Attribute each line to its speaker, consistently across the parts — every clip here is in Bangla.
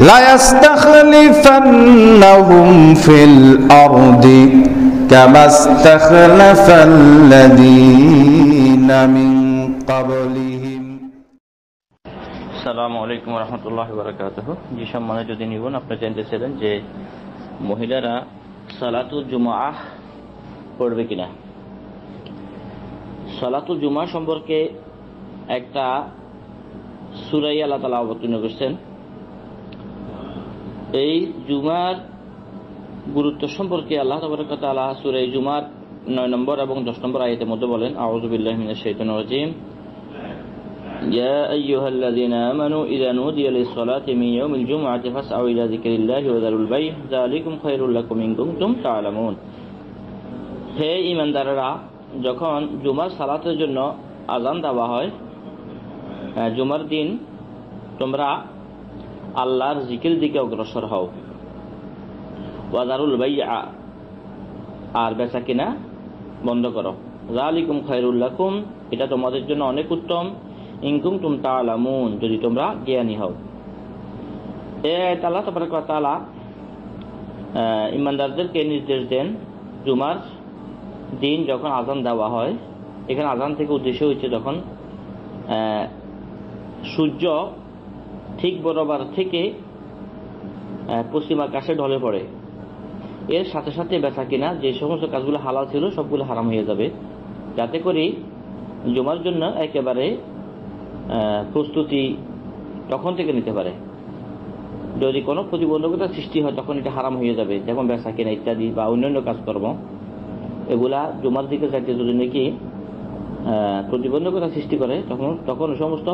Speaker 1: লায়াস্তাখলিফান্নাহুম ফিল আরদি কামা ইস্তাখলাফাল্লাযীনা মিন ক্বাবলিহিম।
Speaker 2: আসসালামু আলাইকুম ওয়া রাহমাতুল্লাহি ওয়া বারাকাতুহু। জি সম্মানিত দিনী বোন, আপনি জানতেছিলেন যে মহিলারা সালাতুল জুমআহ পড়বে কিনা। সালাতুল জুমআহ সম্পর্কে একটা সূরা আল্লাহ তাআলা অবতীর্ণ করেছেন। এই জুমার গুরুত্ব সম্পর্কে আল্লাহ তাবারক ওয়া তাআলা সূরা জুমার 9 নম্বর এবং 10 নম্বর আয়াতের মধ্যে বলেন, আউযু বিল্লাহি মিনাশ শাইতানির রাজীম, ইয়া আইয়ুহাল্লাযীনা আমানু ইযা নুদিয়া লিস-সালাতি মিন ইয়াউমিল জুমআতি ফাসআউ ইলা যিকরিল্লাহি ওয়া যারুল বাই' যালিকুম খায়রুল লাকুম ইন কুনতুম তা'লামুন। হে ঈমানদাররা, যখন জুমার সালাতের জন্য আযান দেওয়া হয়, জুমার দিন তোমরা আল্লাহর জিকির দিকে অগ্রসর হও। ওয়া যারুল বাই'a, আর বেচা কিনা বন্ধ করো। যালিকুম খায়রুল লাকুম, এটা তোমাদের জন্য অনেক উত্তম। ইন কুনতুম তা'লামুন, যদি তোমরা জ্ঞানী হও। আল্লাহ তাবারক ওয়া তাআলা ঈমানদারদেরকে নির্দেশ দেন, জুমার দিন যখন আযান দেওয়া হয়, এখানে আযান থেকে উদ্দেশ্য হচ্ছে যখন সূর্য ঠিক বরাবর থেকে পশ্চিম আকাশে ঢলে পড়ে, এর সাথে সাথে বেচা কিনা যে সমস্ত কাজগুলো হালাল ছিল সবগুলো হারাম হয়ে যাবে, যাতে করে জুমার জন্য একেবারে প্রস্তুতি তখন থেকে নিতে পারে। যদি কোনো প্রতিবন্ধকতা সৃষ্টি হয় তখন এটা হারাম হয়ে যাবে, যেমন বেচা কিনা ইত্যাদি বা অন্যান্য কাজকর্ম, এগুলা জুমার দিকে যাইতে যদি নাকি প্রতিবন্ধকতা সৃষ্টি করে তখন সমস্ত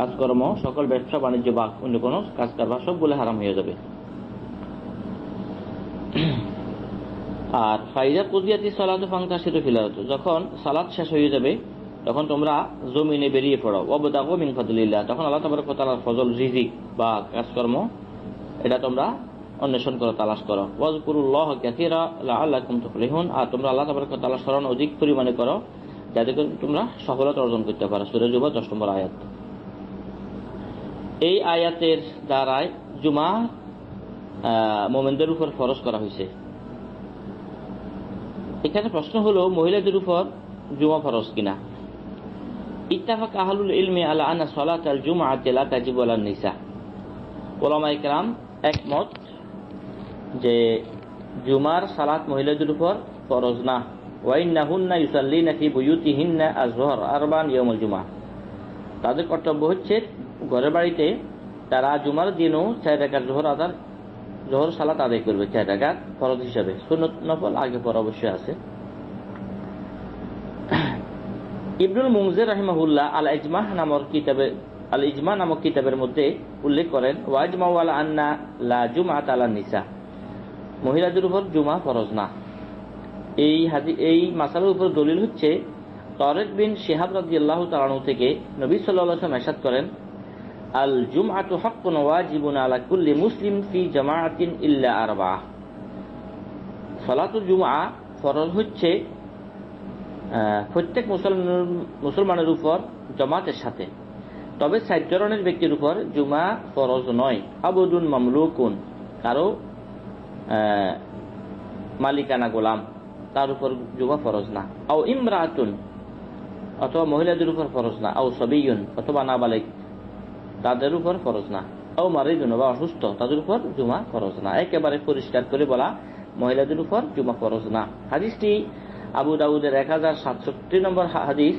Speaker 2: কাজকর্ম, সকল ব্যবসা বাণিজ্য বা অন্য কোনো কাজ কারবার সবগুলো হারাম হয়ে যাবে। আর ফাইজা কুদিয়াতি সালাতু ফান্তাশিরু ফিল আরদ, যখন সালাত শেষ হয়ে যাবে তখন তোমরা জমিনে বেরিয়ে পড়ো। ওয়াবতাগু মিন ফাদলিল্লাহ, তখন আল্লাহ তাবারক ওয়া তাআলার ফজল, রিজিক বা কাজকর্ম এটা তোমরা অন্বেষণ করো, তালাশ করো। ওয়াজকুরুল্লাহ কাসীরা লাআল্লাকুম তুফলিহুন, আর তোমরা আল্লাহ তাবারক ওয়া তাআলার স্মরণ অধিক পরিমাণে করো যাতে করে তোমরা সফলতা অর্জন করতে পারো। সূরা জুমা 10 নম্বর আয়াত। এই আয়াতের দ্বারাই জুমা মুমিনদের উপর ফরজ করা হয়েছে। এখানে প্রশ্ন হলো, মহিলাদের উপর জুমা ফরজ কিনা। ইত্তাফাক আহলুল ইলমি আলা আন্না সালাতাল জুমআতি লা তাজিবু আলান নিসা, উলামায়ে কেরাম একমত যে জুমার সালাত মহিলাদের উপর ফরজ না। ওয়া ইন্নাহুন্না ইউসাল্লিনা ফি বুয়ুতিহিন্না আয-যুহর আরবান ইয়াউমুল জুমআহ, তাদের কর্তব্য হচ্ছে ঘরের বাড়িতে তারা জুমার দিনও 4 রাকাত জোহর সালাত আদায় করবে, 4 রাকাত ফরজ হিসাবে। সুন্নত নফল আগে পর অবশ্যই আছে। ইবনুল মুনজির রাহিমাহুল্লাহ আল ইজমা নামক কিতাবের মধ্যে উল্লেখ করেন, ওয়াজমাউ আলা আন্না লা জুমআতা আলান নিসা, মহিলাদের উপর জুমা ফরজ না। এই মাসালার উপর দলিল হচ্ছে তারিক বিন শিহাব রাদিয়াল্লাহু তাআলা আনহু থেকে নবী সাল্লাল্লাহু আলাইহি ওয়াসাল্লাম ইরশাদ করেন, আল জুমআতু হাক্কুন ওয়াজিবুন আলা কুল্লি মুসলিম ফি জামাআতিন ইল্লা আরবাআহ, সালাতুল জুমআ ফরজ হচ্ছে প্রত্যেক মুসলমানের উপর জামাতের সাথে, তবে 4 ধরনের ব্যক্তির উপর জুমা ফরজ নয়। আবুদুন মামলুকুন, কারো মালিকানা গোলাম, তার উপর জুমা ফরজ না। আও ইমরাতুন, অথবা মহিলাদের উপর ফরজ না। আও সাবিয়ুন, অথবা নাবালিগ, তাদের উপর ফরজ না। আও মারিদুন, বা অসুস্থ, তাদের উপর জুমা ফরজ না। একেবারে পরিষ্কার করে বলা, মহিলাদের উপর জুমা ফরজ না। হাদিসটি আবু দাউদের 1067 নম্বর হাদিস।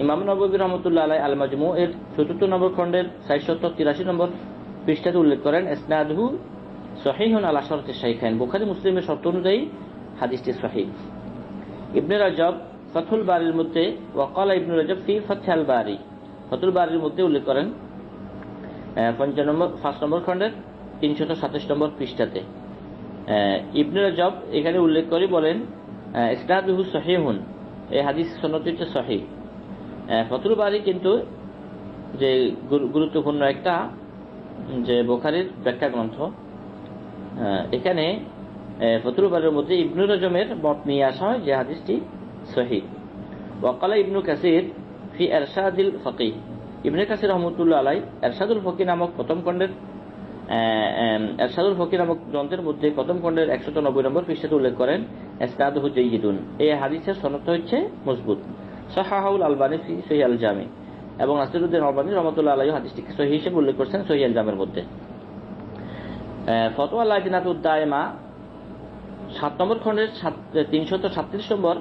Speaker 2: ইমাম নববী রাহমাতুল্লাহ আলাইহি আল মাজমু এর 74 নম্বর খণ্ডের 483 নম্বর পৃষ্ঠাতে উল্লেখ করেন, ইসনাদুহু সহিহুন আলা শারতিশ শাইখাইন, বুখারী মুসলিমের শর্ত অনুযায়ী হাদিসটি সহিহ। ইবনে রাজব ফাথুল বারির মধ্যে, ওয়াকালা ইবনে রাজব ফি ফাথুল বারি, ফাথুল বারির মধ্যে উল্লেখ করেন 5 নম্বর খণ্ডের 327 নম্বর পৃষ্ঠাতে। ইবনে রাজব এখানে উল্লেখ করে বলেন, ইসনাদুহু সহিহুন, এই হাদিস সনদটি সহিহ। ফাথুল বারি কিন্তু যে গুরুত্বপূর্ণ একটা যে বুখারীর ব্যাখ্যা গ্রন্থ, এখানে ফাথুল বারির মধ্যে ইবনে রাজমের মত নিয়ে আসা হয় যে হাদিসটি সহিহ। ওয়াকালা ইবনু কাসির ফি ইরশাদুল ফাকিহ, ইবনে কাসির রহমাতুল্লাহ আলাইহি ইরশাদুল ফাকিহ নামক প্রথম খণ্ডের এরশাদুল ফকির নামক গ্রন্থের মধ্যে প্রথম খণ্ডের 190 নম্বর পৃষ্ঠাতে উল্লেখ করেন ইসনাদুহু জাইয়িদুন, এই হাদিসের সনদ হচ্ছে মজবুত। সাহাহাউল আলবানী ফি সহিহ আল জামি, এবং নাসিরুদ্দিন আলবানী রাহমাতুল্লাহ আলাইহি হাদিসটিকে সহিহ হিসেবে উল্লেখ করেছেন সহিহ আল জামির মধ্যে। ফতোয়া লাজনাতুদ দায়মা 7 নম্বর খণ্ডের 337 নম্বর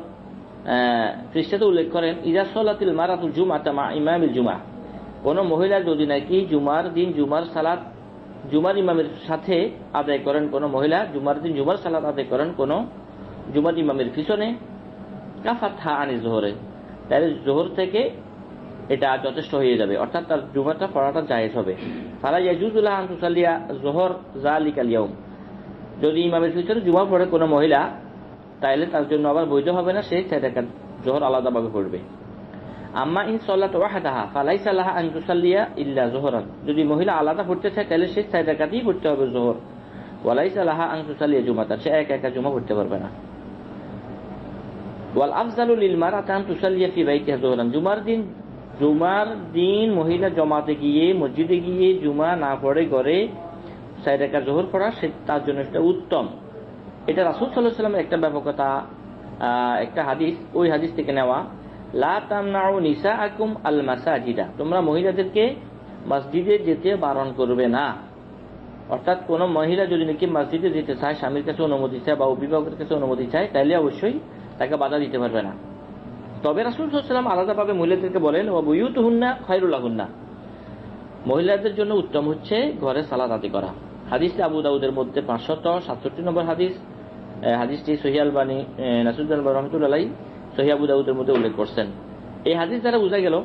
Speaker 2: পৃষ্ঠাতে উল্লেখ করেন ইজা সালাতিল মারাতুল জুমআতা মা ইমামিল জুমআ, কোন মহিলা যদি নাকি জুমার দিন জুমার সালাত জুমার ইমামের সাথে আদায় করেন, কোন মহিলা জুমার দিন জুমার সালাত আদায় করেন কোন জুমার ইমামের পিছনে, কাফাতহা আনি যোহরে, তাহলে যোহর থেকে এটা যথেষ্ট হয়ে যাবে, অর্থাৎ তার জুমাটা পড়াটা জায়েজ হবে। ফালা ইয়াজুজু লাহা আন তুসাল্লিয়া যোহর যালিকাল ইয়াউম, যদি ইমামের পিছনে জুমা পড়ে কোনো মহিলা তাইলে তার জন্য আবার বৈধ হবে না, সে 4 রাকাত যোহর আলাদাভাবে পড়বে। আম্মা ইন সাল্লাত ওয়াহদাহা ফালাইসা লাহা আন তুসাল্লিয়া ইল্লা যোহরান, যদি মহিলা আলাদা পড়তে চায় তাহলে সে 4 রাকাতই পড়তে হবে যোহর, ওয়ালাইসা লাহা আন তুসাল্লিয়া জুমাতান, সে একা জুমা পড়তে পারবে না। ওয়াল আফজালু লিল মারআতি আন তুসাল্লিয়া ফি বাইতিহা যোহরান, জুমার দিন মহিলা জমাতে গিয়ে মসজিদে গিয়ে জুমা না পড়ে ঘরে 4 রাকাত যোহর পড়া সে তার জন্য সেটা উত্তম। এটা রাসূল সাল্লাল্লাহু আলাইহি ওয়াসাল্লামের একটা ব্যাপকতা, একটা হাদিস, ওই হাদিস থেকে নেওয়া, লা তামনাউ নিসাআকুম আল মাসাজিদা, তোমরা মহিলাদেরকে মসজিদে যেতে বারণ করবে না। অর্থাৎ কোন মহিলা যদি নাকি মসজিদে যেতে চায়, স্বামীর কাছে অনুমতি চায় বা অভিভাবকের কাছে অনুমতি চায়, তাহলে অবশ্যই তাকে বাধা দিতে পারবে না। তবে রাসূল সাল্লাল্লাহু আলাইহি ওয়াসাল্লাম আলাদাভাবে মহিলাদেরকে বলেন ওয়া বুয়ুতুহুন্না খায়রুল লাহুন্না, মহিলাদের জন্য উত্তম হচ্ছে ঘরে সালাত আদায় করা। হাদিসটি আবু দাউদের মধ্যে 567 নম্বর হাদিস, হাদিসটি সহিহ আলবানী নাসিরুদ্দিন আলবানী রাহমাতুল্লাহ আলাইহি সহিহ আবু দাউদের মধ্যে উল্লেখ করছেন। এই হাদিস দ্বারা বোঝা গেল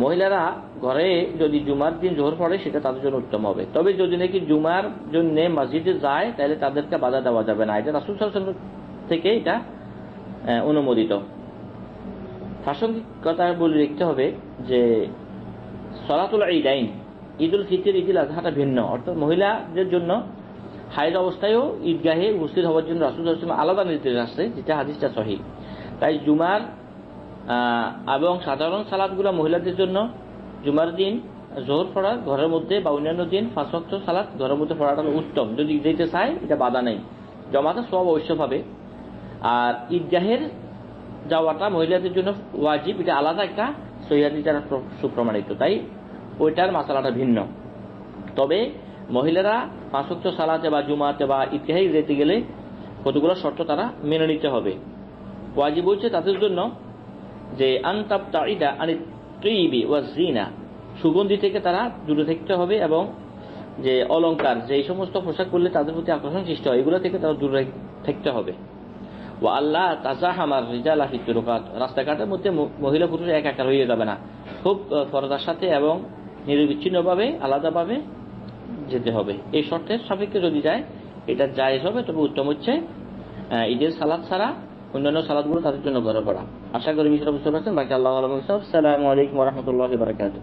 Speaker 2: মহিলারা ঘরে যদি জুমার দিন জোহর পড়ে সেটা তাদের জন্য উত্তম হবে। তবে যদি নাকি জুমার জন্য মসজিদে যায় তাহলে তাদেরকে বাধা দেওয়া যাবে না, এটা রাসূল সাল্লাল্লাহু আলাইহি ওয়াসাল্লাম থেকে এটা অনুমোদিত। প্রাসঙ্গিক কথা বলে লিখতে হবে যে সালাতুল ঈদাইন, ঈদুল ফিতর ঈদুল আজহাটা ভিন্ন, অর্থাৎ মহিলাদের জন্য হায়েজ অবস্থায়ও ঈদগাহে উপস্থিত হওয়ার জন্য রাসূল সাল্লাল্লাহু আলাইহি ওয়াসাল্লাম আলাদা নির্দেশ আসছে, যেটা হাদিসটা সহিহ। তাই জুমার এবং সাধারণ সালাতগুলো মহিলাদের জন্য জুমার দিন জোহর পড়া ঘরের মধ্যে বা অন্যান্য দিন 5 ওয়াক্ত সালাত ঘরের মধ্যে পড়াটা উত্তম, যদি যেতে চায় এটা বাধা নেই, জমাতে সওয়াব অবশ্য পাবে। আর ঈদগাহের যাওয়াটা মহিলাদের জন্য ওয়াজিব, এটা আলাদা একটা সহিহ হাদিস দ্বারা সুপ্রমাণিত, তাই ওইটার মাসালাটা ভিন্ন। তবে মহিলারা 5 ওয়াক্ত সালাতে বা জুমাতে বা ঈদগাহে যেতে গেলে কতগুলো শর্ত তারা মেনে নিতে হবে। ওয়াজিব হচ্ছে তাদের জন্য যে আনতাবতাইদা আনিত তিবি ওয়াজ জিনা, সুগন্ধি থেকে তারা দূরে থাকতে হবে, এবং যে অলংকার যে সমস্ত পোশাক পরলে তাদের প্রতি আকর্ষণ সৃষ্টি হয় এগুলো থেকে তারা দূরে থাকতে হবে। ওয়া আল্লাহ তাজাহামার রিজালা ফি তুরুকাত, রাস্তাঘাটের মধ্যে মহিলা পুরুষ একাকার হয়ে যাবে না, খুব পর্দার সাথে এবং নিরবিচ্ছিন্নভাবে আলাদাভাবে যেতে হবে। এই শর্তের সাপেক্ষে যদি যায় এটা জায়েজ হবে, তবে উত্তম হচ্ছে ঈদের সালাত ছাড়া অন্যান্য সালাতগুলো তাদের জন্য ঘরে পড়া। আশা করি বিষয়টা বুঝতে পারছেন। বাকি আল্লাহ আলাইকুম ওয়া রাহমাতুল্লাহি ওয়া বারাকাতুহু।